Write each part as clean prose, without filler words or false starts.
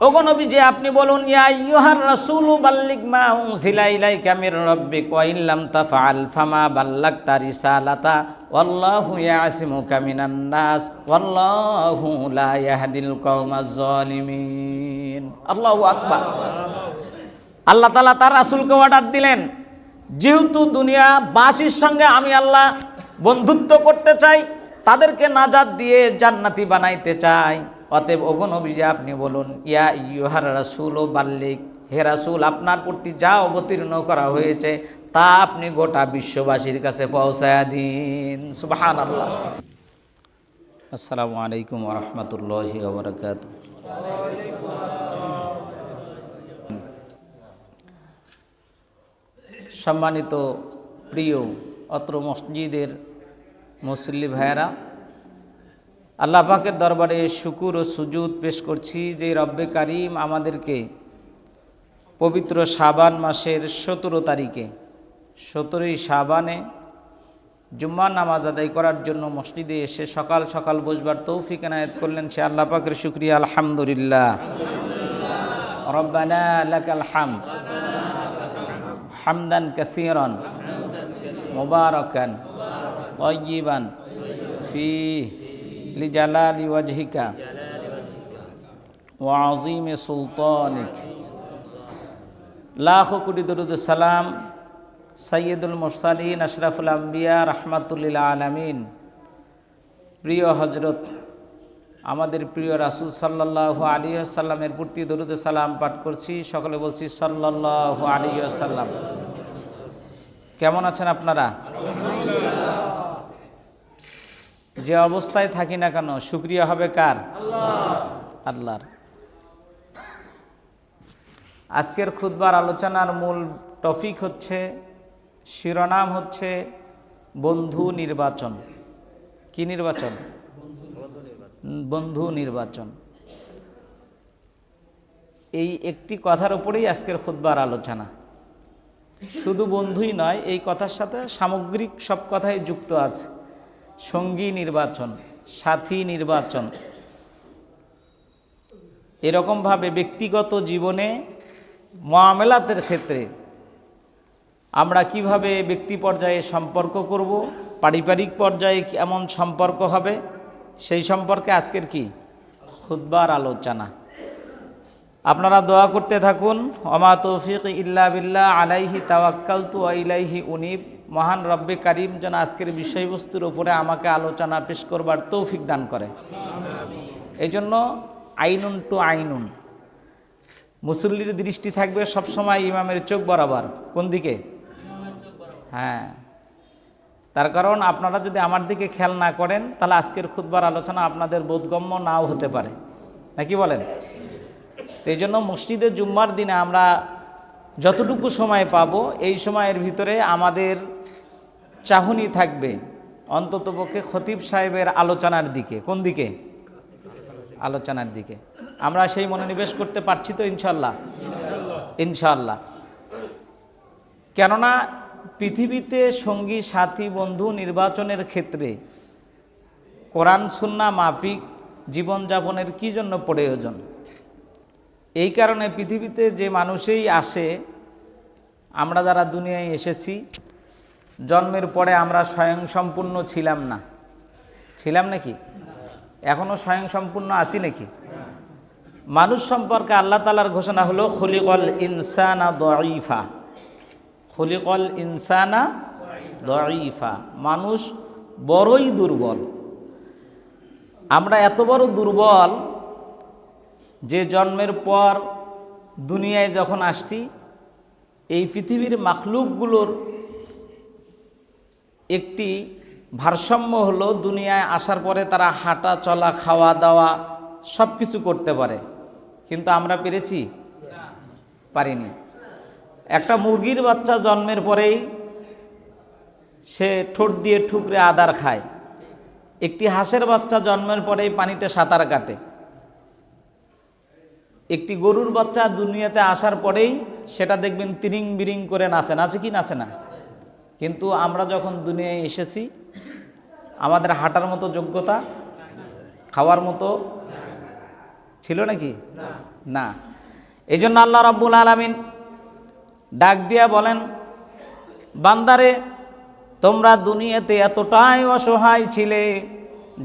ওগো নবীজি আপনি বলুন, ইয়া আইয়ুহার রাসূলু বাল্লিগ মা উনজিলা ইলাইকা মির রাব্বিক ওয়া ইন লাম তাফআল ফামা বাল্লাগতা রিসালাতা ওয়াল্লাহু ইয়াসিমুকা মিনান নাস ওয়াল্লাহু লা ইয়াহদিল কওমাজ জালিমিন। আল্লাহু আকবার। আল্লাহ তাআলা তার রাসূলকে অর্ডার দিলেন, যেহেতু দুনিয়াবাসীর সঙ্গে আমি আল্লাহ বন্ধুত্ব করতে চাই, তাদেরকে নাজাত দিয়ে জান্নাতি বানাইতে চাই, অতএব ওগো নবীজি আপনি বলুন, ইয়া আইয়ুহার রাসূলু বাল্লিগ, হে রাসূল আপনার প্রতি যা অবতীর্ণ করা হয়েছে তা আপনি গোটা বিশ্ববাসীর কাছে পৌঁছায়া দিন। সুবহানাল্লাহ। আসসালামু আলাইকুম ওয়া রাহমাতুল্লাহি ওয়া বারাকাতুহু। সম্মানিত প্রিয় অত্র মসজিদের মুসল্লি ভাইয়েরা, আল্লাহ পাকের দরবারে শুকুর ও সুজুদ পেশ করছি যে রব্বে কারিম আমাদেরকে পবিত্র শাবান মাসের 17 তারিখে 17ই শাবানে জুম্মার নামাজ আদায় করার জন্য মসজিদে এসে সকাল সকাল বসবার তৌফিক এনায়েত করলেন। সে আল্লাহ পাকের শুকরিয়া, আলহামদুলিল্লাহ। রব্বানা লাকাল হামদ হামদান কাসীরান মুবারাকান তাইয়িবান ফীহি লিজালালি ওয়াজহিকা ওয়া আযীমি সুলতানিক। লাখো কোটি দরুদ সালাম সাইয়্যিদুল মুরসালিন আশরাফুল আম্বিয়া রাহমাতুল লিল আলামিন, প্রিয় হযরত আমাদের প্রিয় রাসূল সাল্লাল্লাহু আলাইহি ওয়াসাল্লামের প্রতি দরুদ সালাম পাঠ করছি। সকলে বলছি সাল্লাল্লাহু আলাইহি ওয়াসাল্লাম। কেমন আছেন আপনারা? যে অবস্থায় থাকি না কেন শুকরিয়া হবে কার? আল্লাহর। আজকের খুতবার আলোচনার মূল টপিক হচ্ছে, শিরোনাম হচ্ছে বন্ধু নির্বাচন। কি নির্বাচন? বন্ধু নির্বাচন। এই একটি কথার উপরেই আজকের খুতবার আলোচনা। শুধু বন্ধুই নয়, এই কথার সাথে সামগ্রিক সব কথাই যুক্ত আছে। সঙ্গী নির্বাচন, সাথী নির্বাচন, এরকমভাবে ব্যক্তিগত জীবনে মুআমালাতের ক্ষেত্রে আমরা কিভাবে ব্যক্তি পর্যায়ে সম্পর্ক করব, পারিবারিক পর্যায়ে কেমন সম্পর্ক হবে, সেই সম্পর্কে আজকের কি খুতবার আলোচনা। আপনারা দোয়া করতে থাকুন। ওমা তৌফিক ইল্লা বিল্লাহ আলাইহি তাওয়াক্কালতু ওয়া ইলাইহি উনীব। মহান রব্বে কারিম যেন আজকের বিষয়বস্তুর উপরে আমাকে আলোচনা পেশ করবার তৌফিক দান করে। এই জন্য আইনুন টু আইনুন, মুসল্লির দৃষ্টি থাকবে সবসময় ইমামের চোখ বরাবর। কোন দিকে? হ্যাঁ, তার কারণ আপনারা যদি আমার দিকে খেয়াল না করেন তাহলে আজকের খুতবার আলোচনা আপনাদের বোধগম্য নাও হতে পারে, নাকি বলেন? তো এই জন্য মসজিদে জুম্মার দিনে আমরা যতটুকু সময় পাবো, এই সময়ের ভিতরে আমাদের চাহনি থাকবে অন্ততপক্ষে খতিব সাহেবের আলোচনার দিকে। কোন দিকে? আলোচনার দিকে। আমরা সেই মনোনিবেশ করতে পারছি তো ইনশাল্লাহ? ইনশাল্লাহ। কেননা পৃথিবীতে সঙ্গী সাথী বন্ধু নির্বাচনের ক্ষেত্রে কোরআন সুন্নাহ মাফিক জীবনযাপনের কী জন্য প্রয়োজন? এই কারণে পৃথিবীতে যে মানুষই আসে, আমরা যারা দুনিয়ায় এসেছি, জন্মের পরে আমরা স্বয়ংসম্পূর্ণ ছিলাম না। ছিলাম নাকি? এখনও স্বয়ংসম্পূর্ণ আছি নাকি? মানুষ সম্পর্কে আল্লাহ তাআলার ঘোষণা হলো খুলিকাল ইনসানা দাঈফা। খুলিকাল ইনসানা দাঈফা, মানুষ বড়ই দুর্বল। আমরা এত বড় দুর্বল যে জন্মের পর দুনিয়ায় যখন আসছি, এই পৃথিবীর মাখলুকগুলোর একটি ভারসাম্য হলো দুনিয়ায় আসার পরে তারা হাঁটা চলা খাওয়া দাওয়া সব কিছু করতে পারে, কিন্তু আমরা পেরেছি? পারিনি। একটা মুরগির বাচ্চা জন্মের পরেই সে ঠোঁট দিয়ে ঠুকরে আদার খায়। একটি হাঁসের বাচ্চা জন্মের পরেই পানিতে সাঁতার কাটে। একটি গরুর বাচ্চা দুনিয়াতে আসার পরেই সেটা দেখবেন তিরিং বিরিং করে নাচে। নাচে কি নাচে না? কিন্তু আমরা যখন দুনিয়ায় এসেছি, আমাদের হাঁটার মতো যোগ্যতা, খাওয়ার মতো ছিল নাকি? না। এই জন্য আল্লাহ রাব্বুল আলামিন ডাক দিয়া বলেন, বান্দারে তোমরা দুনিয়াতে এতটাই অসহায় ছিলে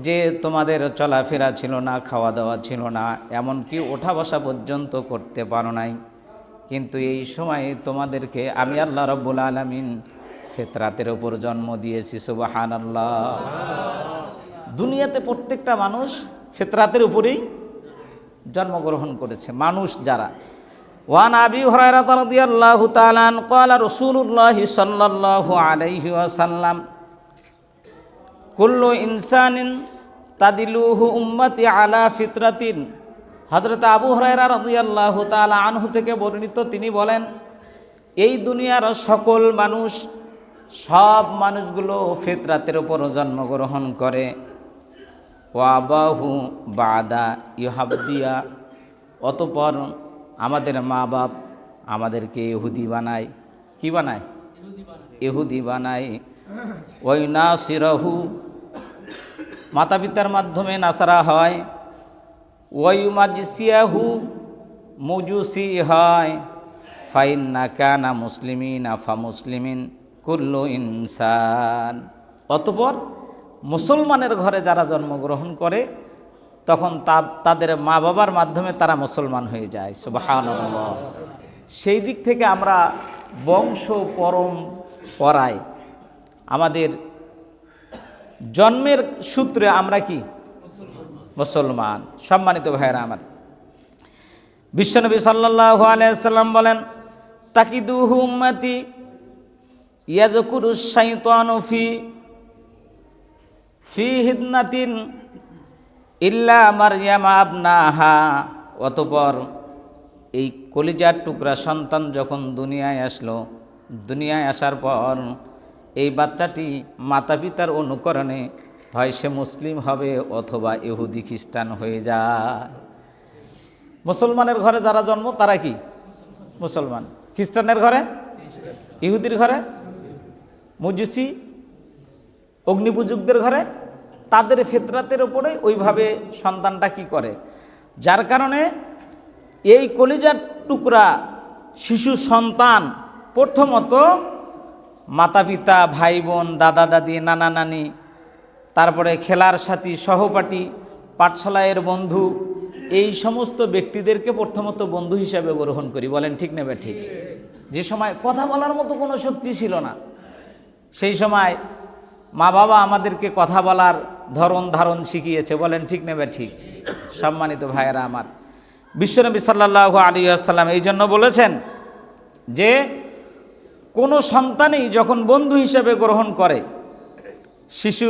যে তোমাদের চলাফেরা ছিল না, খাওয়া দাওয়া ছিল না, এমনকি ওঠা বসা পর্যন্ত করতে পারো নাই। কিন্তু এই সময়ে তোমাদেরকে আমি আল্লাহ রাব্বুল আলামিন ফিতরাতের উপর জন্ম দিয়েছি। সুবহানাল্লাহ। দুনিয়াতে প্রত্যেকটা মানুষ ফিতরাতের উপরেই জন্মগ্রহণ করেছে, মানুষ যারা। ওয়ান আবি হুরায়রা রাদিয়াল্লাহু তাআলা আন ক্বালা রাসূলুল্লাহ সাল্লাল্লাহু আলাইহি ওয়াসাল্লাম কুল্লু ইনসানিন তাদিলুহু উম্মতি আলা ফিতরাতিন। হযরত আবু হুরায়রা রাদিয়াল্লাহু তাআলা আনহু থেকে বর্ণিত, তিনি বলেন, এই দুনিয়ার সকল মানুষ, সব মানুষগুলো ফিতরাতের উপর জন্মগ্রহণ করে। ওয়াবাহু বাদা ইউহাবদিয়া, অতঃপর আমাদের মা বাপ আমাদেরকে ইহুদি বানায়। কি বানায়? ইহুদি বানায়। ওই নাসিরাহু, মাতা পিতার মাধ্যমে নাসারা হয়। ওই মাজসিয়াহু, মুজুসি হয়। ফাইন্না কানা মুসলিমিন আফা মুসলিমিন কুল্লু ইনসান। অতঃপর মুসলমানের ঘরে যারা জন্মগ্রহণ করে তখন তাদের মা বাবার মাধ্যমে তারা মুসলমান হয়ে যায়। সুবহানাল্লাহ। সেই দিক থেকে আমরা বংশ পরম্পরায় আমাদের জন্মের সূত্রে আমরা কি মুসলমান। সম্মানিত ভাইয়েরা আমার, বিশ্বনবী সাল্লাল্লাহু আলাইহি ওয়াসাল্লাম বলেন, তাকিদুহু উম্মতি ইয়াযকুরুশ শাইতানু ফি হিদনাতিন ইল্লা মারইয়ামা আবনাহা। অতঃপর এই কলিজার টুকরা সন্তান যখন দুনিয়ায় আসলো, দুনিয়ায় আসার পর এই বাচ্চাটি মাতা পিতার অনুকরণে হয় সে মুসলিম হবে অথবা ইহুদি খ্রিস্টান হয়ে যায়। মুসলমানের ঘরে যারা জন্ম তারা কি মুসলমান, খ্রিস্টানের ঘরে, ইহুদির ঘরে, মজুসি অগ্নিপূজকদের ঘরে, তাদের ফিতরাতের উপরে ওইভাবে সন্তানটা কি করে। যার কারণে এই কলিজার টুকরা শিশু সন্তান প্রথমত মাতা পিতা, ভাই বোন, দাদা দাদি, নানা নানি, তারপরে খেলার সাথী, সহপাঠী, পাঠশালায়ের বন্ধু, এই সমস্ত ব্যক্তিদেরকে প্রথমত বন্ধু হিসাবে গ্রহণ করি। বলেন ঠিক নেবে ঠিক? যে সময় কথা বলার মতো কোনো শক্তি ছিল না, সেই সময় মা বাবা আমাদেরকে কথা বলার ধরন ধারণ শিখিয়েছে। বলেন ঠিক নেবে ঠিক? সম্মানিত ভাইয়েরা আমার, বিশ্বনবী সাল্লাল্লাহু আলাইহি ওয়াসাল্লাম এই জন্য বলেছেন যে কোনো সন্তানই যখন বন্ধু হিসেবে গ্রহণ করে, শিশু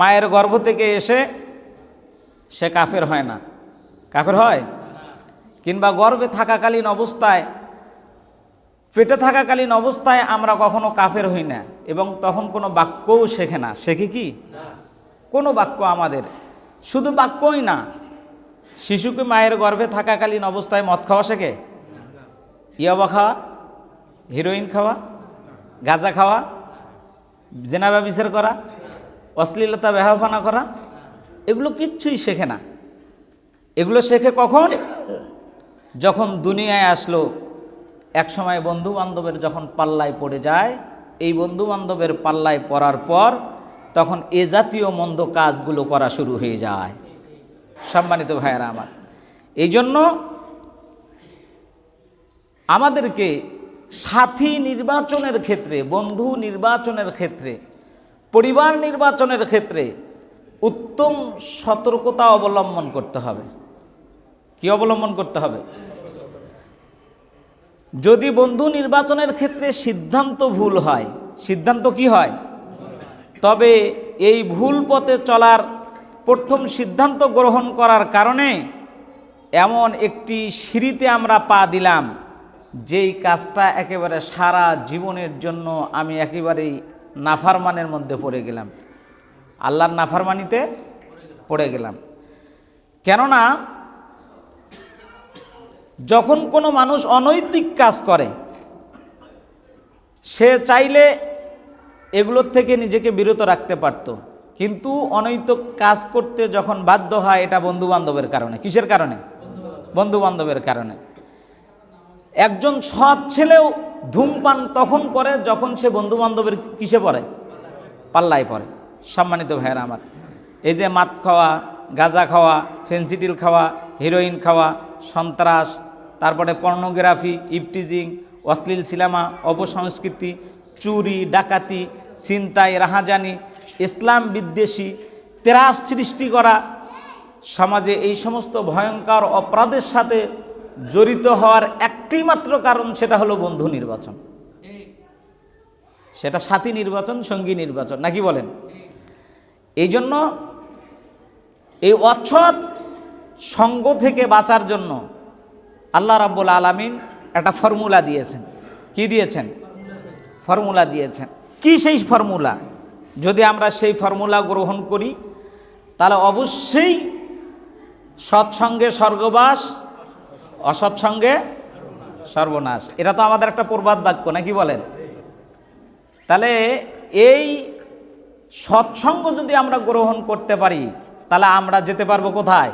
মায়ের গর্ভ থেকে এসে সে কাফের হয় না। কাফের হয়? কিংবা গর্ভে থাকাকালীন অবস্থায়, পেটে থাকাকালীন অবস্থায় আমরা কখনো কাফের হই না, এবং তখন কোনো বাক্যও শেখে না। শেখে কি? কোনো বাক্য আমাদের, শুধু বাক্যই না, শিশুকে মায়ের গর্ভে থাকাকালীন অবস্থায় মদ খাওয়া শেখে, ইয়াবা খাওয়া, হিরোইন খাওয়া, গাঁজা খাওয়া, জেনা ব্যভিচার করা, অশ্লীলতা বেহাফানা করা, এগুলো কিচ্ছুই শেখে না। এগুলো শেখে কখন? যখন দুনিয়ায় আসলো। এক সময় বন্ধু বান্ধবের যখন পাল্লায় পড়ে যায়, এই বন্ধু বান্ধবের পাল্লায় পড়ার পর তখন এ জাতীয় মন্দ কাজগুলো করা শুরু হয়ে যায়। সম্মানিত ভাইয়েরা আমার, এই জন্য আমাদেরকে সাথী নির্বাচনের ক্ষেত্রে, বন্ধু নির্বাচনের ক্ষেত্রে, পরিবার নির্বাচনের ক্ষেত্রে উত্তম সতর্কতা অবলম্বন করতে হবে। কি অবলম্বন করতে হবে? যদি বন্ধু নির্বাচনের ক্ষেত্রে সিদ্ধান্ত ভুল হয়, সিদ্ধান্ত কি হয়? তবে এই ভুল পথে চলার প্রথম সিদ্ধান্ত গ্রহণ করার কারণে এমন একটি সিঁড়িতে আমরা পা দিলাম, যেই কাজটা একেবারে সারা জীবনের জন্য আমি একেবারেই নাফরমানের মধ্যে পড়ে গেলাম, আল্লাহর নাফরমানিতে পড়ে গেলাম। কেননা যখন কোনো মানুষ অনৈতিক কাজ করে, সে চাইলে এগুলোর থেকে নিজেকে বিরত রাখতে পারত, কিন্তু অনৈতিক কাজ করতে যখন বাধ্য হয়, এটা বন্ধু বান্ধবের কারণে। কিসের কারণে? বন্ধু বান্ধবের কারণে। একজন সৎ ছেলেও ধূমপান তখন করে যখন সে বন্ধু বান্ধবের কিসে পড়ে, পাল্লায় পড়ে। সম্মানিত ভাইয়েরা আমার, এই যে মাদ খাওয়া, গাঁজা খাওয়া, ফেন্সিডিল খাওয়া, হিরোইন খাওয়া, সন্ত্রাস, তারপরে পর্নোগ্রাফি, ইফটিজিং, অশ্লীল সিনেমা, অপসংস্কৃতি, চুরি, ডাকাতি, ছিনতাই, রাহাজানি, ইসলাম বিদ্বেষী, ত্রাস সৃষ্টি করা, সমাজে এই সমস্ত ভয়ঙ্কর অপরাধের সাথে জড়িত হওয়ার একটি মাত্র কারণ, সেটা হলো বন্ধু নির্বাচন। সেটা সাথী নির্বাচন, সঙ্গী নির্বাচন, নাকি বলেন? এই জন্য এই অসৎ সঙ্গ থেকে বাঁচার জন্য আল্লাহ রাব্বুল আলামিন একটা ফর্মুলা দিয়েছেন। কি দিয়েছেন? ফর্মুলা দিয়েছেন। কি সেই ফর্মুলা? যদি আমরা সেই ফর্মুলা গ্রহণ করি তাহলে অবশ্যই সৎসঙ্গে স্বর্গবাস, অসৎসঙ্গে সর্বনাশ। এটা তো আমাদের একটা প্রবাদ বাক্য, নাকি বলেন? তাহলে এই সৎসঙ্গ যদি আমরা গ্রহণ করতে পারি তাহলে আমরা যেতে পারবো কোথায়?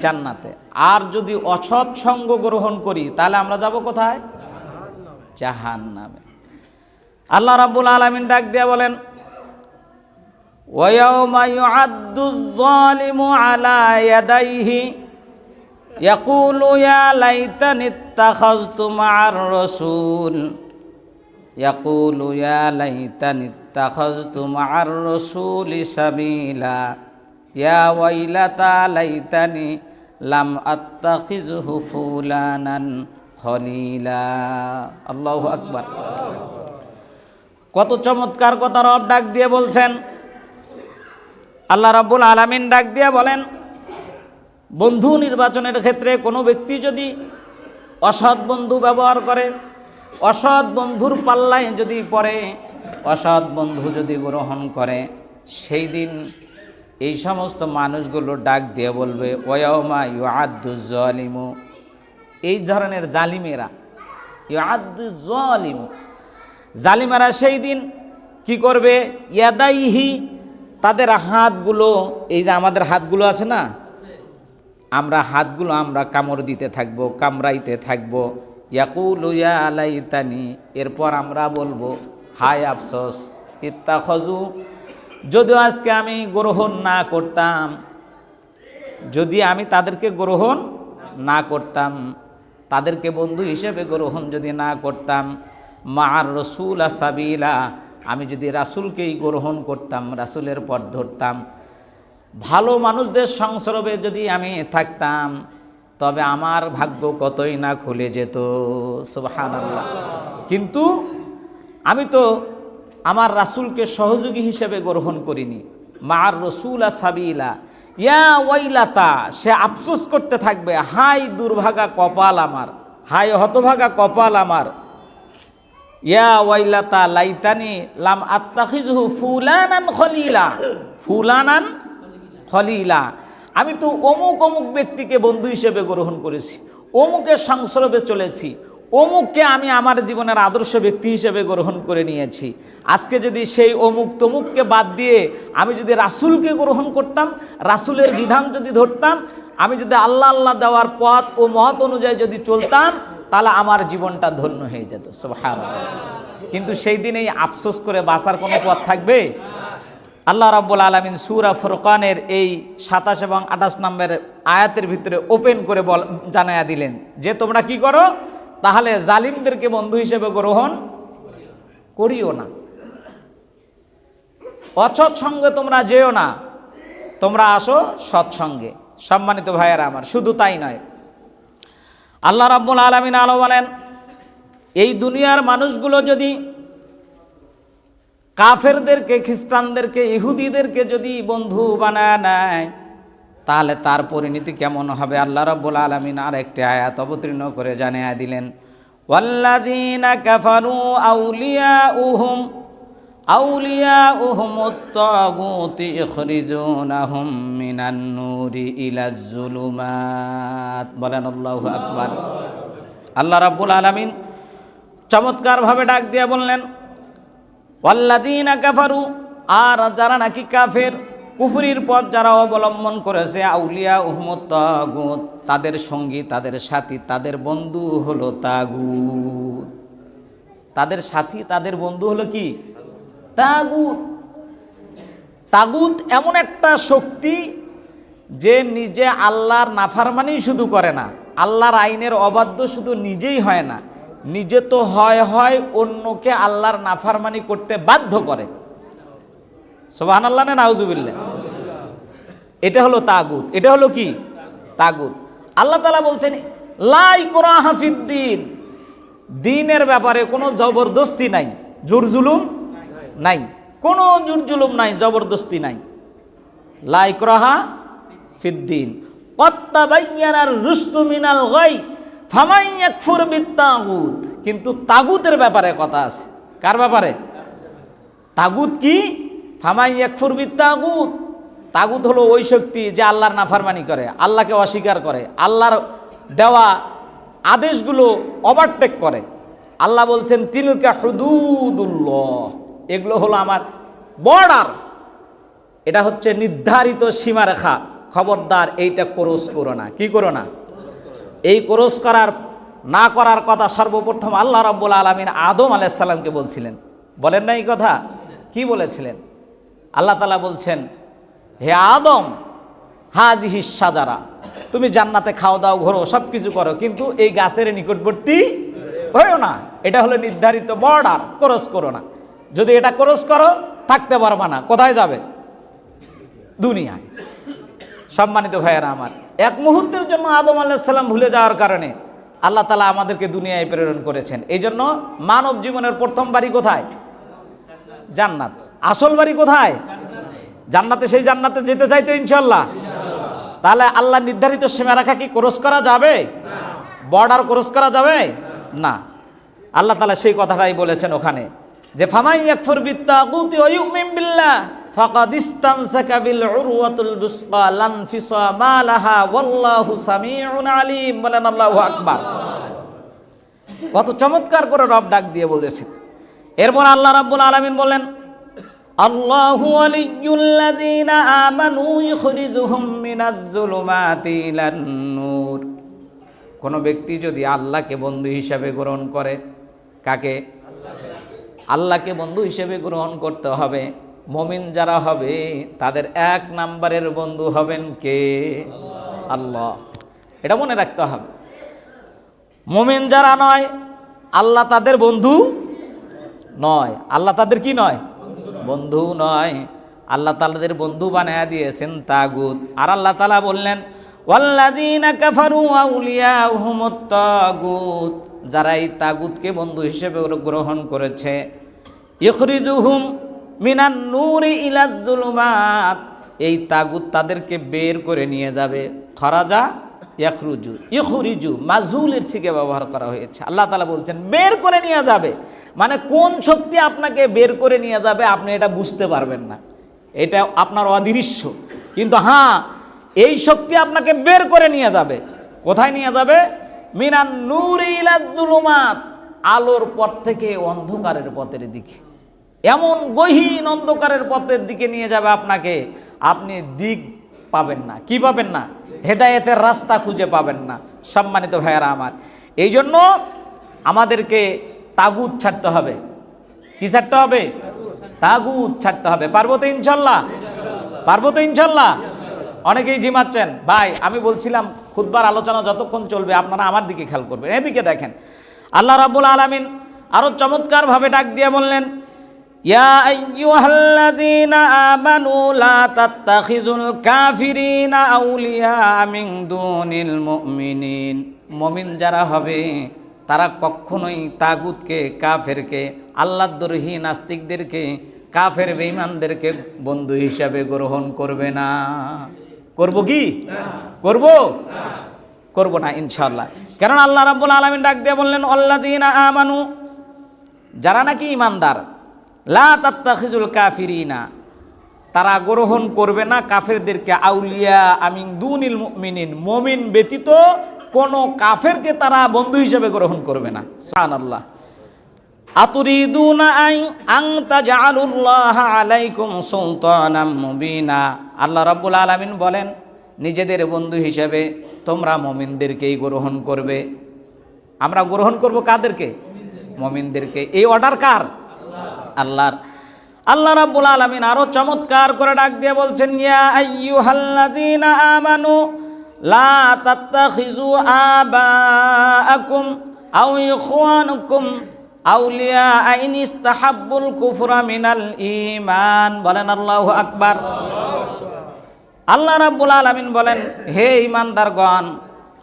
জান্নাতে। আর যদি অসৎ সঙ্গ গ্রহণ করি তাহলে আমরা যাব কোথায়? জাহান্নামে। আল্লাহ রাব্বুল আলামিন ডাক দিয়ে বলেন, ওয়ায়াউমা ইউআদ্দুয যালিমু আলা ইয়াদাইহি ইয়াকুলু ইয়া লাইতানি ইত্তাখাযতু মা'আর রাসূল ইয়াকুলু ইয়া লাইতানি ইত্তাখাযতু মা'আর রাসূলি সাবিলা ইয়া ওয়াইলাতা লাইতানি লাম আত্তাখিযহু ফুলানান খলিলা। আল্লাহু আকবার। কত চমৎকার কথা রব ডাক দিয়ে বলছেন। আল্লাহ রাব্বুল আলামিন ডাক দিয়ে বলেন, বন্ধু নির্বাচনের ক্ষেত্রে কোনো ব্যক্তি যদি অসৎ বন্ধু ব্যবহার করে, অসৎ বন্ধুর পাল্লায় যদি পড়ে, অসৎ বন্ধু যদি গ্রহণ করে, সেই দিন এই সমস্ত মানুষগুলো ডাক দিয়ে বলবে, ওয়ায়াউমা ইউআদ্দুয যালিমু, এই ধরনের জালিমেরা, ইউআদ্দুয যালিমু, জালিমেরা সেই দিন কি করবে? ইয়াদাইহি, তাদের হাতগুলো, এই যে আমাদের হাতগুলো আছে না, আমরা হাতগুলো আমরা কামড় দিতে থাকবো, কামড়াইতে থাকবো। ইয়াকুলু ইয়া লাইতানি, এরপর আমরা বলবো, হায় আফসোস, ইত্তাখাযু, যদিও আজকে আমি গ্রহণ না করতাম, যদি আমি তাদেরকে গ্রহণ না করতাম, তাদেরকে বন্ধু হিসেবে গ্রহণ যদি না করতাম, মা'আর রাসূল সাবিলা, আমি যদি রাসূলকেই গ্রহণ করতাম, রাসূলের পথ ধরতাম, ভালো মানুষদের সংসর্গে যদি আমি থাকতাম, তবে আমার ভাগ্য কতই না খুলে যেত। সুবহানাল্লাহ। কিন্তু আমি তো আমার রাসূলকে সহযোগী হিসেবে গ্রহণ করিনি। মা'আর রাসূল সাবিলা ইয়া ওয়াইলাতা, সে আফসোস করতে থাকবে, হায় দুর্ভাগা কপাল আমার, হায় হতভাগা কপাল আমার। ইয়া ওয়াইলাতা লাইতানি লাম আত্তাখিযহু ফুলানান খলিলা, ফুলানান খলিলা, আমি তো অমুক অমুক ব্যক্তিকে বন্ধু হিসেবে গ্রহণ করেছি, অমুকের সংসর্গে চলেছি, অমুককে আমি আমার জীবনের আদর্শ ব্যক্তি হিসেবে গ্রহণ করে নিয়েছি। আজকে যদি সেই অমুক তমুককে বাদ দিয়ে আমি যদি রাসূলকে গ্রহণ করতাম, রাসূলের বিধান যদি ধরতাম, আমি যদি আল্লাহ আল্লাহ দেওয়ার পথ ও মত অনুযায়ী যদি চলতাম, তাহলে আমার জীবনটা ধন্য হয়ে যেত। সুবহানাল্লাহ। কিন্তু সেই দিন এই আফসোস করে বাঁচার কোনো পথ থাকবে? আল্লাহ রাব্বুল আলামিন সূরা ফুরকানের এই 27 এবং 28 নম্বর আয়াতের ভিতরে ওপেন করে জানায়া দিলেন যে তোমরা কি করো? তাহলে জালিমদেরকে বন্ধু হিসেবে গ্রহণ করিও না, অসৎ সঙ্গে তোমরা যেও না, তোমরা আসো সৎসঙ্গে। সম্মানিত ভাইয়েরা আমার, শুধু তাই নয়, আল্লাহ রাব্বুল আলামিন আলো বলেন, এই দুনিয়ার মানুষগুলো যদি কাফেরদেরকে, খ্রিস্টানদেরকে, ইহুদিদেরকে যদি বন্ধু বানায় নেয়, তাহলে তার পরিণতি কেমন হবে? আল্লাহ রাব্বুল আলামিন আর একটি আয়াত অবতীর্ণ করে জানিয়ে দিলেন, ওয়াল্লাযীনা কাফারু আউলিয়াউহুমুত তাগুতি ইখরিজুনাহুম মিনান নূরি ইলাজ যুলুমাত। বলেন আল্লাহু আকবার। আল্লাহ রাব্বুল আলামিন চমৎকারভাবে ডাক দিয়ে বললেন, ওয়াল্লাযীনা কাফারু, আর যারা নাকি কাফের, কুফরির পথ যারা অবলম্বন করেছে, আউলিয়া উহমত তাগুত, তাদের সঙ্গী, তাদের সাথী, তাদের বন্ধু হলো তাগুত। তাদের সাথী, তাদের বন্ধু হলো কি? তাগুত। তাগুত এমন একটা শক্তি যে নিজে আল্লাহর নাফরমানি শুধু করে না, আল্লাহর আইনের অবাধ্য শুধু নিজেই হয় না, নিজে তো হয় অন্যকে আল্লাহর নাফরমানি করতে বাধ্য করে। সুবহানাল্লাহ না নাউজুবিল্লাহ। এটা হলো তাগুত। এটা হলো কি? তাগুত। আল্লাহ তাআলা বলছেন লা ইকরাহা ফিদ্দিন, দ্বীনের ব্যাপারে কোনো জবরদস্তি নাই, জোর জুলুম নাই, কোনো জোর জুলুম নাই, জবরদস্তি নাই। লা ইকরাহা ফিদ্দিন ক্বাদ তাবায়্যানার রুশদু মিনাল গাই ফামান ইয়াকফুর বিত্তাগুত। কিন্তু তাগুতের ব্যাপারে কথা আছে। কার ব্যাপারে? তাগুত কি? ফামান ইয়াকফুর বিত্তাগুত। তাগুত হলো ওই শক্তি যে আল্লাহর নাফরমানি করে, আল্লাহকে অস্বীকার করে, আল্লাহর দেওয়া আদেশগুলো ওভারটেক করে। আল্লাহ বলছেন তিলকা হুদুদুল্লাহ, এগুলো হলো আমার বর্ডার, এটা হচ্ছে নির্ধারিত সীমারেখা, খবরদার এইটা ক্রস করো না। কি করো না? এই ক্রস করার না করার কথা সর্বপ্রথম আল্লাহ রাব্বুল আলামিন আদম আলাইহিস সালামকে বলছিলেন। বলেন না এই কথা? কি বলেছিলেন? আল্লাহ তাআলা বলছেন, হে আদম, হাজিহি শাজারা, তুমি জান্নাতে খাও দাও ঘোরো সব কিছু করো, কিন্তু এই গাছের নিকটবর্তী হইও না। এটা হলো নির্ধারিত বর্ডার, ক্রস করো না। যদি এটা ক্রস করো থাকতে পারবা না। কোথায় যাবে? দুনিয়ায়। সম্মানিত ভাইয়েরা আমার, এক মুহূর্তের জন্য আদম আলাইহিস সালাম ভুলে যাওয়ার কারণে আল্লাহ তাআলা আমাদেরকে দুনিয়ায় প্রেরণ করেছেন। এই জন্য মানব জীবনের প্রথম বাড়ি কোথায়? জান্নাত। আসল বাড়ি কোথায়? জান্নাতে। সেই জান্নাতে যেতে চাইতো ইনশাআল্লাহ। তাহলে আল্লাহ নির্ধারিত সীমারেখা কি ক্রস করা যাবে? বর্ডার ক্রস করা যাবে না। আল্লাহ তাআলা সেই কথাটাই বলেছেন ওখানে, যে ফামান ইয়াকফুর বিত্তাগুতি ওয়া ইউমিন বিল্লাহ ফাকাদ ইসতামসাকা বিল উরওয়াতুল বুসকা লা ইনফিসামা লাহা ওয়াল্লাহু সামিউন আলিম। বলেন আল্লাহু আকবার। কত চমৎকার করে রব ডাক দিয়ে বলেছেন। এরপর আল্লাহ রাব্বুল আলামিন বলেন, আল্লাহু ওয়ালিয়্যুল্লাযীনা আমানু ইখরিজুহুম মিনাজ-যুলুমাতি ইলান-নূর। কোনো ব্যক্তি যদি আল্লাহকে বন্ধু হিসাবে গ্রহণ করে, কাকে? আল্লাহকে বন্ধু হিসেবে গ্রহণ করতে হবে। মুমিন যারা হবে তাদের এক নম্বরের বন্ধু হবেন কে? আল্লাহ। এটা মনে রাখতে হবে। মুমিন যারা নয়, আল্লাহ তাদের বন্ধু নয়। আল্লাহ তাদের কি নয়? বন্ধু নয়। আল্লাহ তাদের বন্ধু বানায়া দিয়েছেন তাগুত। আর আল্লাহ তাআলা বললেন, ওয়াল্লাযীনা কাফারু আউলিয়াহুমুত তাগুত, যারা এই তাগুতকে বন্ধু হিসেবে গ্রহণ করেছে, ইখরিজুহুম মিনান নূরি ইলাজ-যুলুমাত, এই তাগুত তাদেরকে বের করে নিয়ে যাবে। খরাজা ইয়াখরুজু, ইখরিজু মাজহুলের থেকে ব্যবহার করা হয়েছে। আল্লাহ তাআলা বলছেন বের করে নিয়ে যাবে। মানে কোন শক্তি আপনাকে বের করে নিয়ে যাবে আপনি এটা বুঝতে পারবেন না, এটা আপনার অদৃশ্য। কিন্তু হ্যাঁ, এই শক্তি আপনাকে বের করে নিয়ে যাবে। কোথায় নিয়ে যাবে? মিনান নূরি ইলাজ-যুলুমাত, আলোর পথ থেকে অন্ধকারের পথের দিকে। এমন গহীন অন্ধকারের পথের দিকে নিয়ে যাবে আপনাকে, আপনি দিক পাবেন না। কি পাবেন না? হেদায়েতের রাস্তা খুঁজে পাবেন না। সম্মানিত ভাইয়েরা আমার, এই জন্য আমাদেরকে তাগুত ছাড়তে হবে। কি ছাড়তে হবে? তাগুত ছাড়তে হবে। পারবো তো ইনশাল্লাহ? পারবো তো ইনশাল্লাহ? অনেকেই ঝিমাচ্ছেন। ভাই, আমি বলছিলাম খুতবার আলোচনা যতক্ষণ চলবে আপনারা আমার দিকে খেয়াল করবেন। এদিকে দেখেন, আল্লাহ রাব্বুল আলামিন আরো চমৎকারভাবে ডাক দিয়ে বললেন, ইয়া আইয়ুহাল্লাযীনা আমানু লা তাত্তাখিযুল কাফিরিনা আউলিয়া মিন দুনিল মুমিনিন। মুমিন যারা হবে তারা কখনোই তাগুতকে, কাফেরকে, আল্লাহদ্রোহী নাস্তিকদেরকে, কাফের বেঈমানদেরকে বন্ধু হিসাবে গ্রহণ করবে না। করব কি? করব? করব না ইনশাআল্লাহ। কারণ আল্লাহ রাব্বুল আলামিন ডাক দিয়ে বললেন, আল্লাযীনা আমানু, যারা নাকি ঈমানদার, লা তাত্তাখিজুল কাফিরিনা, তারা গ্রহণ করবে না কাফেরদেরকে, আউলিয়া মিন দুনিল মুমিনিন, মুমিন ব্যতীত কোন কাফেরকে তারা বন্ধু হিসেবে গ্রহণ করবে না। সুবহানাল্লাহ। আতুরিদুনা আন তাজআলুল্লাহা আলাইকুম সুলতানাম মুবিনা, আল্লাহ রাব্বুল আলামিন বলেন নিজেদের বন্ধু হিসেবে তোমরা মুমিনদেরকেই গ্রহণ করবে। আমরা গ্রহণ করব কাদেরকে? মুমিনদেরকে। এই অর্ডার কার? আল্লাহর। আল্লাহ রাব্বুল আলামিন আরো চমৎকার করে ডাক দিয়ে বলছেন, ইয়া আইয়ুহাল্লাযীনা আমানু লা তাত্তাখিযু আবাআকুম আও ইখওয়ানুকুম আউলিয়া ইন ইস্তাহাব্বুল কুফরা মিনাল ঈমান। বলেন আল্লাহু আকবার। আল্লাহ রাব্বুল আলামিন বলেন, হে ঈমানদারগণ,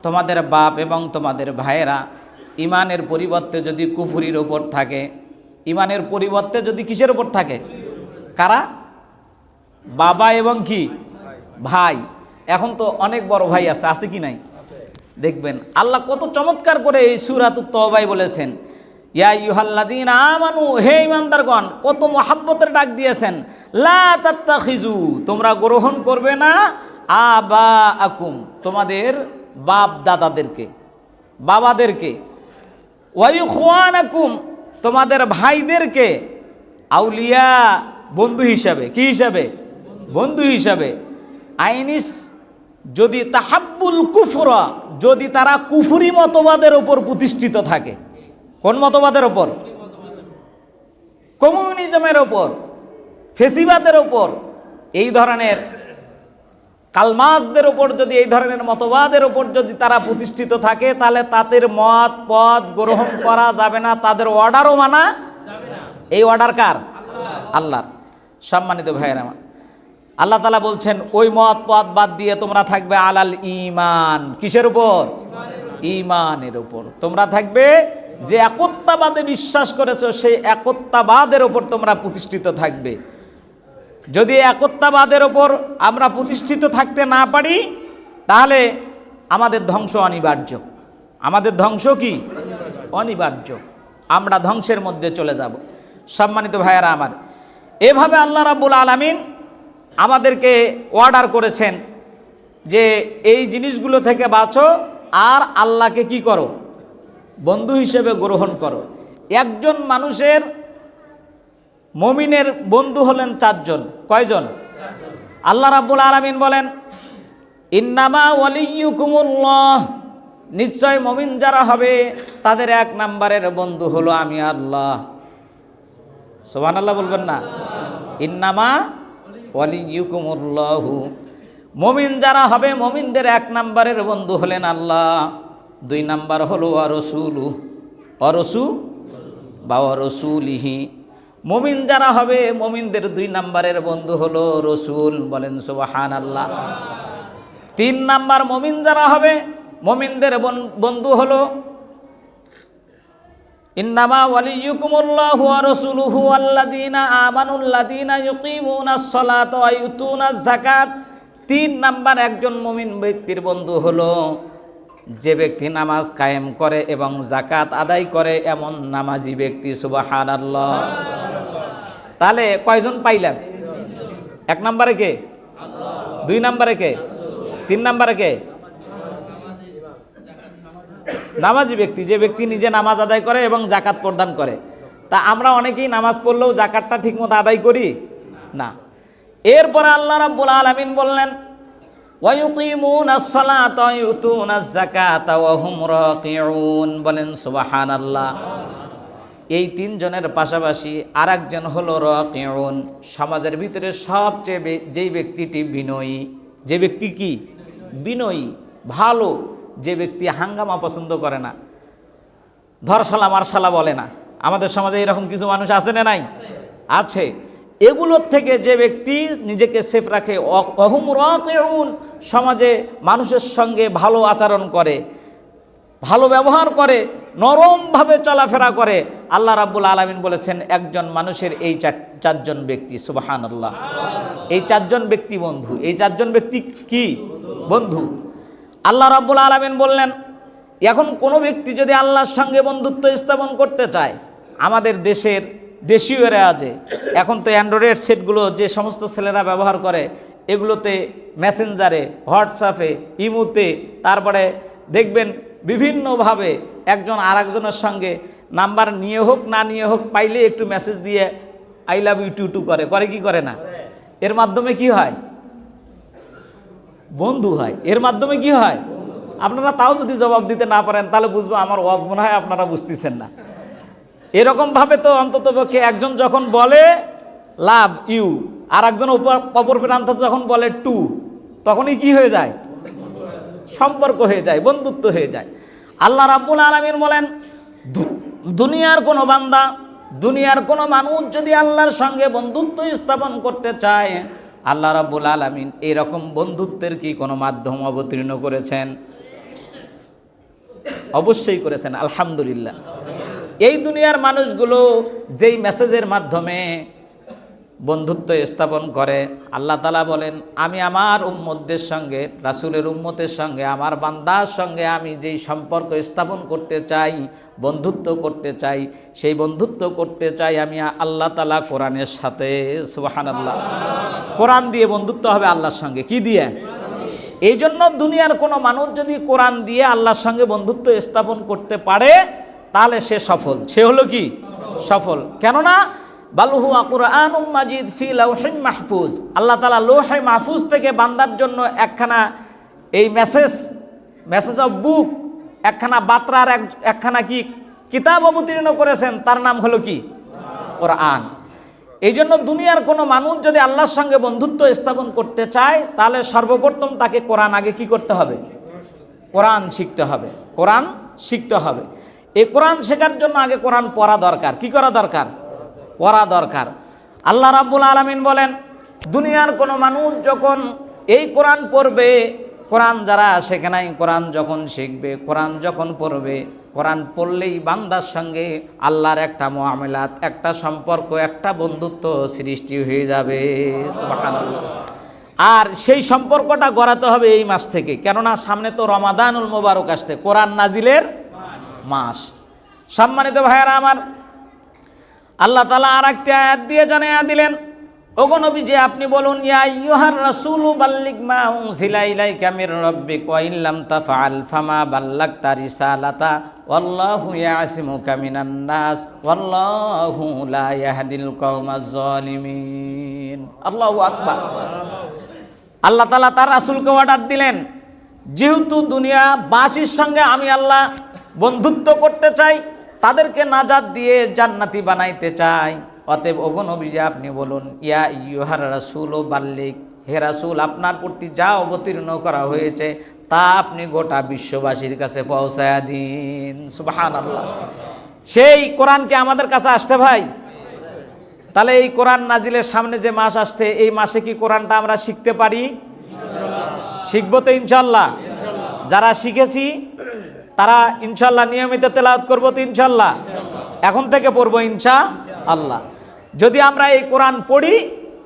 তোমাদের বাপ এবং তোমাদের ভাইয়েরা ঈমানের পরিবর্তে যদি কুফরির ওপর থাকে, ঈমানের পরিবর্তে যদি কিসের ওপর থাকে? কারা? বাবা এবং কি? ভাই। এখন তো অনেক বড় ভাই আছে, আছে কি নাই? দেখবেন আল্লাহ কত চমৎকার করে এই সূরাতুত তওবায় বলেছেন, ইয়া আইয়ুহাল্লাযীনা আমানু, হে ঈমানদারগণ, কত মহব্বতের ডাক দিয়েছেন। লা তাত্তাখিযু, তোমরা গ্রহণ করবে না আবাআকুম, তোমাদের বাপ দাদাদেরকে, বাবাদেরকে, ওয়া ইখওয়ানাকুম, তোমাদের ভাইদেরকে, আউলিয়া, বন্ধু হিসাবে। কি হিসাবে? বন্ধু হিসাবে। আইনিস, যদি তাহাব্বুল কুফরা, যদি তারা কুফরি মতবাদের ওপর প্রতিষ্ঠিত থাকে। কোন মতবাদের ওপর? কমিউনিজমের ওপর, ফেসিবাদের ওপর, এই ধরনের কালমাসদের ওপর, যদি এই ধরনের মতবাদের ওপর যদি তারা প্রতিষ্ঠিত থাকে, তাহলে তাদের মত পথ গ্রহণ করা যাবে না, তাদের অর্ডারও মানা যাবে না। এই অর্ডার কার? আল্লাহর। সম্মানিত ভাইয়েরা আমার, আল্লাহ তাআলা বলছেন ওই মত পথ বাদ দিয়ে তোমরা থাকবে আলাল ঈমান। কিসের উপর? ঈমানের উপর তোমরা থাকবে। যে একত্ববাদে বিশ্বাস করেছো সেই একত্ববাদের ওপর তোমরা প্রতিষ্ঠিত থাকবে। যদি একত্ববাদের ওপর আমরা প্রতিষ্ঠিত থাকতে না পারি, তাহলে আমাদের ধ্বংস অনিবার্য। আমাদের ধ্বংস কি? অনিবার্য। আমরা ধ্বংসের মধ্যে চলে যাব। সম্মানিত ভাইয়েরা আমার, এভাবে আল্লাহ রাব্বুল আলামিন আমাদেরকে অর্ডার করেছেন যে এই জিনিসগুলো থেকে বাঁচো আর আল্লাহকে কি করো? বন্ধু হিসেবে গ্রহণ করো। একজন মানুষের, মুমিনের বন্ধু হলেন চারজন। কয়জন? আল্লাহ রাব্বুল আলামিন বলেন, ইন্নামা ওয়ালিয়্যুকুমুল্লাহ, নিশ্চয় মুমিন যারা হবে তাদের এক নম্বরের বন্ধু হলো আমি আল্লাহ। সুবহানাল্লাহ বলবেন না? ইন্নামা ওয়ালিয়্যুকুমুল্লাহু, মুমিন যারা হবে মুমিনদের এক নম্বরের বন্ধু হলেন আল্লাহ। দুই নাম্বার হলো ওয়ারসুলু, ওয়ারসু বা ওয়ারসুলিহি, মুমিন যারা হবে মুমিনদের দুই নাম্বারের বন্ধু হলো রসুল। বলেন সুবহানাল্লাহ। তিন নাম্বার মুমিন যারা হবে মুমিনদের বন্ধু হলো ইন্নামা ওয়ালিয়্যুকুমুল্লাহু ওয়া রাসূলুহু ওয়াল্লাযীনা আমানুল্লাযীনা ইউকিমুনাস সালাতা ওয়া ইউতুনাজ যাকাত। তিন নাম্বার একজন মুমিন ব্যক্তির বন্ধু হলো যে ব্যক্তি নামাজ কায়েম করে এবং যাকাত আদায় করে, এমন নামাজি ব্যক্তি। সুবহানাল্লাহ। তাহলে কয়জন পাইলাম? এক নম্বরে কে? দুই নম্বরে কে? তিন নম্বরে কে? নামাজি ব্যক্তি, যে ব্যক্তি নিজে নামাজ আদায় করে এবং যাকাত প্রদান করে। তা আমরা অনেকেই নামাজ পড়লেও যাকাতটা ঠিকমতো আদায় করি না। এরপরে আল্লাহ রাব্বুল আলামিন বললেন, ওয়া ইউকিমুনাস সালাতা ওয়া ইউতুনাজ যাকাতা ওয়া হুম রাকিউন। বলেন সুবহানাল্লাহ। এই তিনজনের পাশাপাশি আরেকজন হলো রাকিউন, সমাজের ভিতরে সবচেয়ে যেই ব্যক্তিটি বিনয়ী, যে ব্যক্তি কি? বিনয়ী, ভালো, যে ব্যক্তি হাঙ্গামা পছন্দ করে না, ধরশালা মারশালা বলে না। আমাদের সমাজে এরকম কিছু মানুষ আছে না নাই? আছে। এগুলোর থেকে যে ব্যক্তি নিজেকে সেফ রাখে, ওয়াহুম রাকিউন, সমাজে মানুষের সঙ্গে ভালো আচরণ করে, ভালো ব্যবহার করে, নরমভাবে চলাফেরা করে, আল্লাহ রাব্বুল আলামিন বলেছেন একজন মানুষের এই চারজন ব্যক্তি। সুবহানাল্লাহ। এই চারজন ব্যক্তি বন্ধু। এই চারজন ব্যক্তি কি? বন্ধু। আল্লাহ রাব্বুল আলামিন বললেন, এখন কোনো ব্যক্তি যদি আল্লাহর সঙ্গে বন্ধুত্ব স্থাপন করতে চায়, আমাদের দেশের দেশীয় রেওয়াজে এখন তো অ্যান্ড্রয়েড সেটগুলো যে সমস্ত ছেলেরা ব্যবহার করে, এগুলোতে মেসেঞ্জারে, হোয়াটসঅ্যাপে, ইমোতে, তারপরে দেখবেন বিভিন্নভাবে একজন আরেকজনের সঙ্গে নাম্বার নিয়ে হোক না নিয়ে হোক, পাইলে একটু মেসেজ দিয়ে আই লাভ ইউ টু করে কি করে না? এর মাধ্যমে কি হয়? বন্ধু হয়। এর মাধ্যমে কি হয়? আপনারা তাও যদি জবাব দিতে না পারেন তাহলে বুঝবো আমার ওয়াজ মনে হয় আপনারা বুঝতেছেন না। এরকমভাবে তো অন্ততপক্ষে একজন যখন বলে লাভ ইউ, আর একজন অপর প্রান্ত যখন বলে টু, তখনই কি হয়ে যায়? সম্পর্ক হয়ে যায়, বন্ধুত্ব হয়ে যায়। আল্লাহ রাব্বুল আলামিন বলেন, দুনিয়ার কোনো বান্দা, দুনিয়ার কোনো মানুষ যদি আল্লাহর সঙ্গে বন্ধুত্ব স্থাপন করতে চায়, আল্লাহ রাব্বুল আলামিন এরকম বন্ধুত্বের কি কোনো মাধ্যম অবতীর্ণ করেছেন? অবশ্যই করেছেন, আলহামদুলিল্লাহ। এই দুনিয়ার মানুষগুলো যেই মেসেজের মাধ্যমে বন্ধুত্ব স্থাপন করে, আল্লাহ তাআলা বলেন, আমি আমার উম্মতদের সঙ্গে, রাসূলের উম্মতের সঙ্গে, আমার বান্দার সঙ্গে আমি যেই সম্পর্ক স্থাপন করতে চাই, বন্ধুত্ব করতে চাই, সেই বন্ধুত্ব করতে চাই আমি আল্লাহ তাআলা কোরআনের সাথে। সুবহানাল্লাহ। কোরআন দিয়ে বন্ধুত্ব হবে আল্লাহর সঙ্গে। কি দিয়ে? এই জন্য দুনিয়ার কোনো মানুষ যদি কোরআন দিয়ে আল্লাহর সঙ্গে বন্ধুত্ব স্থাপন করতে পারে তাহলে সে সফল। সে হলো কি? সফল। কেননা বাল হুয়া কুরআনুম মাজিদ ফি লাওহিন মাহফুজ, আল্লাহ তাআলা লৌহে মাহফুজ থেকে বান্দার জন্য একখানা এই মেসেজ অফ বুক, একখানা বার্তার একখানা কি কিতাব অবতীর্ণ করেছেন, তার নাম হলো কি? কোরআন। এই জন্য দুনিয়ার কোনো মানুষ যদি আল্লাহর সঙ্গে বন্ধুত্ব স্থাপন করতে চায় তাহলে সর্বপ্রথম তাকে কোরআন আগে কি করতে হবে? কোরআন শিখতে হবে। কোরআন শিখতে হবে। এই কোরআন শেখার জন্য আগে কোরআন পড়া দরকার। কি করা দরকার? পড়া দরকার। আল্লাহ রাব্বুল আলামিন বলেন, দুনিয়ার কোনো মানুষ যখন এই কোরআন পড়বে, কোরআন যারা শেখে নাই, কোরআন যখন শিখবে, কোরআন যখন পড়বে, কোরআন পড়লেই বান্দার সঙ্গে আল্লাহর একটা মুআমালাত, একটা সম্পর্ক, একটা বন্ধুত্ব সৃষ্টি হয়ে যাবে। সুবহানাল্লাহ। আর সেই সম্পর্কটা গড়াতে হবে এই মাস থেকে, কেননা সামনে তো রমাদানুল মুবারক আসছে, কোরআন নাজিলের মাস। সম্মানিত ভাইয়েরা আমার, আল্লাহ তাআলা আর একটা আয়াত দিয়ে জানিয়ে দিলেন, ওগো নবীজি আপনি বলুন, ইয়া আইয়ুহার রাসূলু বাল্লিগ মা উনজিলা ইলাইকা মির রাব্বিক ওয়া ইল্লাম তাফআল ফামা বাল্লাগতা রিসালাতা ওয়াল্লাহু ইয়াসিমুকা মিনান নাস ওয়াল্লাহু লা ইয়াহদিল কওমাজ জালিমিন। আল্লাহু আকবার। আল্লাহ তাআলা তার রাসূলকে অর্ডার দিলেন, যেহেতু দুনিয়াবাসীর সঙ্গে আমি আল্লাহ বন্ধুত্ব করতে চাই, তাদেরকে নাজাত দিয়ে জান্নাতি বানাইতে চাই, অতএব ওগো নবীজি আপনি বলুন, ইয়া আইয়ুহার রাসূলু বাল্লিগ, হে রাসূল আপনার প্রতি যা অবতীর্ণ করা হয়েছে তা আপনি গোটা বিশ্ববাসীর কাছে পৌঁছায়া দিন। সুবহানাল্লাহ। সেই কোরআনকে আমাদের কাছে আসছে ভাই। তাহলে এই কোরআন নাজিলের সামনে যে মাস আসছে, এই মাসে কি কোরআনটা আমরা শিখতে পারি? শিখবো তো ইনশাআল্লাহ। যারা শিখেছি তারা ইনশাআল্লাহ নিয়মিত তেলাওয়াত করবো তো ইনশাআল্লাহ। এখন থেকে পড়বো ইনশাআল্লাহ। যদি আমরা এই কোরআন পড়ি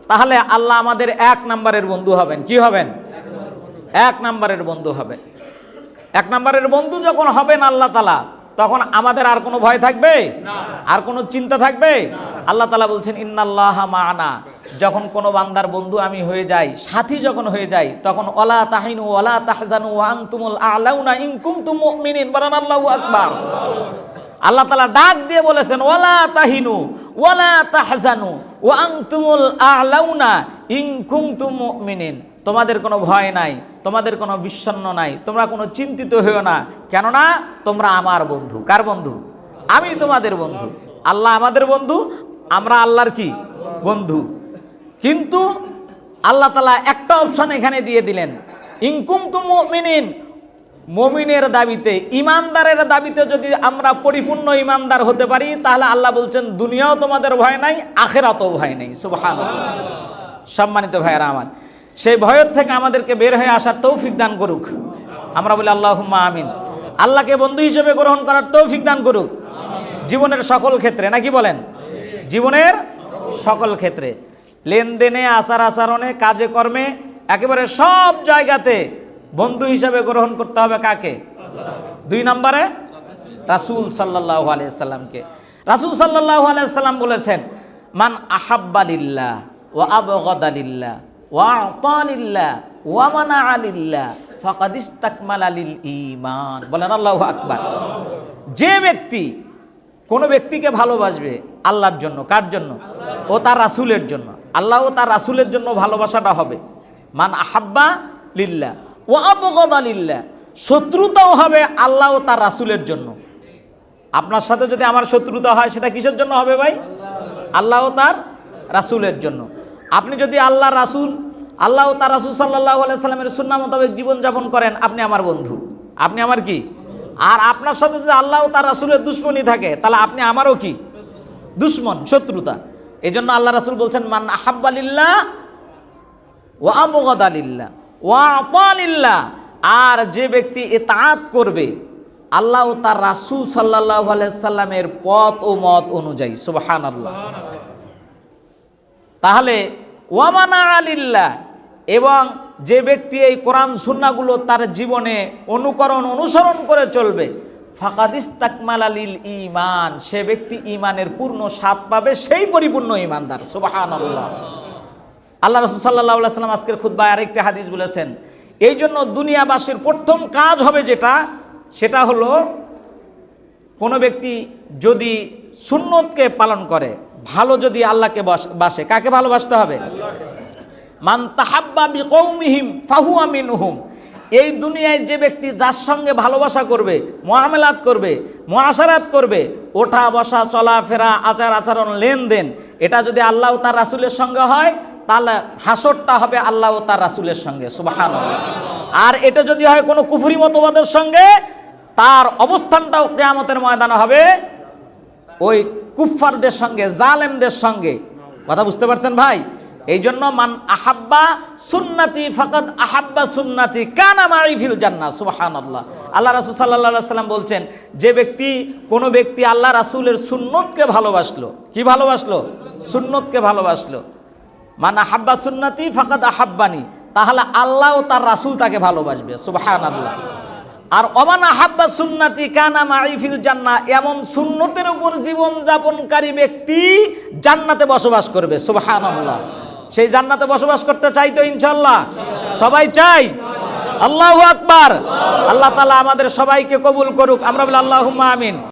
তাহলে আল্লাহ আমাদের 1 নম্বরের বন্ধু হবেন। কি হবেন? 1 নম্বরের বন্ধু হবেন। 1 নম্বরের বন্ধু যখন হবেন আল্লাহ তাআলা, তখন আমাদের আর কোনো ভয় থাকবে না, আর কোনো চিন্তা থাকবে না। আল্লাহ তাআলা বলছেন, ইন্নাল্লাহা মা'ানা। যখন কোনো বান্দার বন্ধু আমি হয়ে যাই, সাথী যখন হয়ে যাই, তখন ওয়ালা তাহিনু ওয়ালা তাহজানু ওয়া আনতুমুল আ'লাউনা ইন কুনতুম মুমিনিন। বলেন আল্লাহু আকবার। আল্লাহ তাআলা ডাক দিয়ে বলেছেন, ওয়ালা তাহিনু ওয়ালা তাহজানু ওয়া আনতুমুল আ'লাউনা ইন কুনতুম মুমিনিন। তোমাদের কোনো ভয় নাই, তোমাদের কোনো বিষণ্ণ নাই, তোমরা কোনো চিন্তিত হইও না, কেননা তোমরা আমার বন্ধু। কার বন্ধু? আমি তোমাদের বন্ধু। আল্লাহ আমাদের বন্ধু, আমরা আল্লাহর কি? বন্ধু। কিন্তু আল্লাহ তাআলা একটা অপশন এখানে দিয়ে দিলেন, ইন কুনতুম মুমিনিন। মুমিনের দাবিতে, ইমানদারের দাবিতে যদি আমরা পরিপূর্ণ ইমানদার হতে পারি, তাহলে আল্লাহ বলছেন দুনিয়াও তোমাদের ভয় নাই, আখিরাতেও ভয় নাই। সুবহানাল্লাহ। সম্মানিত ভাইয়েরা আমার, সেই ভয়ের থেকে আমাদেরকে বের হয়ে আসার তৌফিক দান করুক। আমরা বলি আল্লাহুম্মা আমিন। আল্লাহকে বন্ধু হিসেবে গ্রহণ করার তৌফিক দান করুক জীবনের সকল ক্ষেত্রে। নাকি বলেন? জীবনের সকল ক্ষেত্রে, লেনদেনে, আচার আচরণে, কাজে কর্মে, একেবারে সব জায়গাতে বন্ধু হিসেবে গ্রহণ করতে হবে কাকে? 2 নম্বরে রাসূল সাল্লাল্লাহু আলাইহি সাল্লামকে। রাসূল সাল্লাল্লাহু আলাইহি সাল্লাম বলেছেন, মান আহাব্বা লিল্লাহ ওয়া আবগাদা লিল্লাহ ওয়া আতা লিল্লাহ ওয়া মানাআ লিল্লাহ ফাকাদ ইসতাকমালা লিল ঈমান। বলেন আল্লাহু আকবার। যে ব্যক্তি কোনো ব্যক্তিকে ভালোবাসবে আল্লাহর জন্য, কার জন্য? ও তার রাসূলের জন্য। আল্লাহ ও তার রাসূলের জন্য ভালোবাসাটা হবে। মান আহাব্বা লিল্লাহ ওয়া আবগাদা লিল্লাহ, শত্রুতাও হবে আল্লাহ ও তার রাসূলের জন্য। আপনার সাথে যদি আমার শত্রুতা হয় সেটা কিসের জন্য হবে ভাই? আল্লাহ ও তার রাসূলের জন্য। আপনি যদি আল্লাহ রাসূল, আল্লাহ ও তার রাসূল সাল্লাল্লাহু আলাইহি সাল্লামের সুন্নাহ মোতাবেক জীবনযাপন করেন, আপনি আমার বন্ধু, আপনি আমার কি? আর আপনার সাথে যদি আল্লাহ ও তার রাসূলের দুশমনী থাকে, তাহলে আপনি আমারও কি? দুশমন, শত্রুতা। এই জন্য আল্লাহ রাসূল বলছেন, মান আহাব্বা লিল্লাহ ওয়া আবগাদা লিল্লাহ ওয়া আতা লিল্লাহ, আর যে ব্যক্তি ইতাআত করবে আল্লাহ ও তার রাসূল সাল্লাল্লাহু আলাইহি সাল্লামের পথ ও মত অনুযায়ী, সুবহানাল্লাহ। তাহলে ওয়া মানা লিল্লাহ, এবং যে ব্যক্তি এই কোরআন সুন্নাহগুলো তার জীবনে অনুসরণ করে চলবে, ফাকাদ ইস্তাকমালা লিল ঈমান, সে ব্যক্তি ঈমানের পূর্ণ স্বাদ পাবে, সেই পরিপূর্ণ ঈমানদার, সুবহানাল্লাহ। আল্লাহ রাসূল সাল্লাল্লাহু আলাইহি সাল্লাম আজকের খুতবায় আরেকটা হাদিস বলেছেন, এই জন্য দুনিয়াবাসীর প্রথম কাজ হবে যেটা, সেটা হলো কোনো ব্যক্তি যদি সুন্নতকে পালন করে, ভালো যদি আল্লাহকে বাসে, কাকে ভালোবাসতে হবে? মান তাহাব্বা বিকৌমিহিম ফাহুয়া মিনহুম, এই দুনিয়ায় যে ব্যক্তি যার সঙ্গে ভালোবাসা করবে, মুআমালাত করবে, মুআশারাত করবে, ওঠা বসা চলাফেরা আচার আচরণ লেনদেন, এটা যদি আল্লাহ ও তার রাসূলের সঙ্গে হয়, তাহলে হাসরটা হবে আল্লাহ ও তার রাসূলের সঙ্গে, সুবহানাল্লাহ। আর এটা যদি হয় কোনো কুফরি মতবাদের সঙ্গে, তার অবস্থানটাও কিয়ামতের ময়দানে হবে ওই কুফফারদের সঙ্গে, জালেমদের সঙ্গে। কথা বুঝতে পারছেন ভাই? এই জন্য মান আহাব্বা সুন্নতি ফাকাদ আহাব্বা সুন্নতি কানা মাই ফিল জান্নাহ, সুবহানাল্লাহ। আল্লাহ রাসূল সাল্লাল্লাহু আলাইহি সাল্লাম বলছেন, যে ব্যক্তি, কোনো ব্যক্তি আল্লাহ রাসূলের সুন্নতকে ভালোবাসলো, কি ভালোবাসলো? সুন্নতকে ভালোবাসলো। মান আহাব্বা সুন্নতি ফাকাদ আহাব্বানি, তাহলে আল্লাহ ও তার রাসূল তাকে ভালোবাসবে, সুবহানাল্লাহ। আর ওমান আহাব্বা সুন্নতি কানা মাই ফিল জান্নাহ, এমন সুন্নতের উপর জীবন যাপনকারী ব্যক্তি জান্নাতে বসবাস করবে, সুবহানাল্লাহ। সেই জান্নাতে বসবাস করতে চাই তো ইনশাআল্লাহ? সবাই চাই? আল্লাহু আকবার। আল্লাহ তাআলা আমাদের সবাইকে কবুল করুক, আমরা বলি আল্লাহুম্মা আমিন।